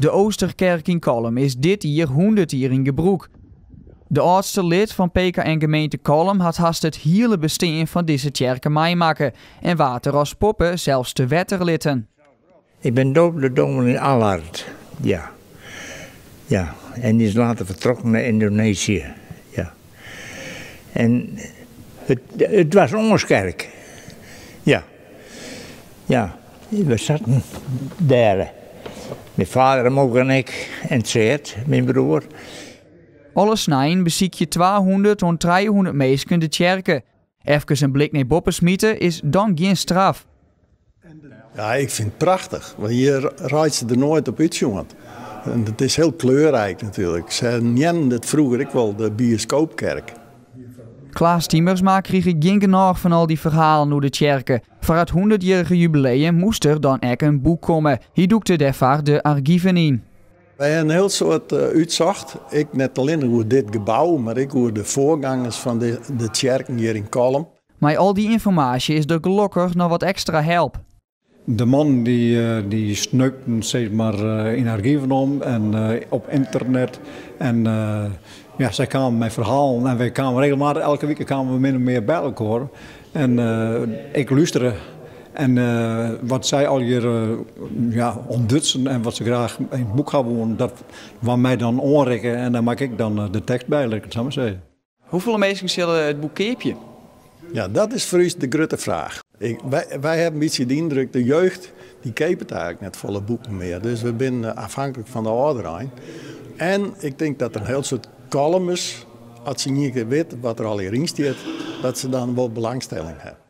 De Oosterkerk in Kolm is dit jaar 100 jaar in gebruik. De oudste lid van PKN gemeente Kolm had haast het hele bestaan van deze kerk meemaken en water als poppen zelfs de wetterlitten. Ik ben doop dominee Allard, ja. Ja, en die is later vertrokken naar Indonesië, ja. En het was ons kerk, ja. Ja, we zaten daar. Mijn vader ook en ik en Seert, mijn broer. Alle snijden beziek je 200 tot 300 mensen de kerken. Even een blik naar boppen smieten is dan geen straf. Ja, ik vind het prachtig, want hier rijdt ze er nooit op uit, jongen. En het is heel kleurrijk natuurlijk. Ze hadden het vroeger ik wel de bioscoopkerk. Klaas Tiemersma kreeg geen genoeg van al die verhalen over de kerken. Voor het 100-jarige jubileum moest er dan ook een boek komen. Hij doekte daarvoor de archieven in. Wij hebben een heel soort uitzocht. Ik net alleen over dit gebouw, maar ik over de voorgangers van de kerken hier in Kolm. Maar al die informatie is er gelukkig nog wat extra help. De man die sneukten zeg maar in archieven om en op internet. En ja, zij kwamen met verhalen en wij kwamen regelmatig, elke week kwamen we min of meer bij elkaar. En ik luisterde. En wat zij al hier ontdutsen en wat ze graag in het boek gaan wonen, dat wat mij dan aanrekken en daar maak ik dan de tekst bij, laat ik het zo maar zeggen. Hoeveel mensen zullen het boek keepje? Ja, dat is voor ons de grote vraag. Wij hebben een beetje de indruk, de jeugd, die keept het eigenlijk net volle boeken meer. Dus we zijn afhankelijk van de ouderijn. En ik denk dat er een heel soort columns, als ze niet weten wat er al hierin staat, dat ze dan wel belangstelling hebben.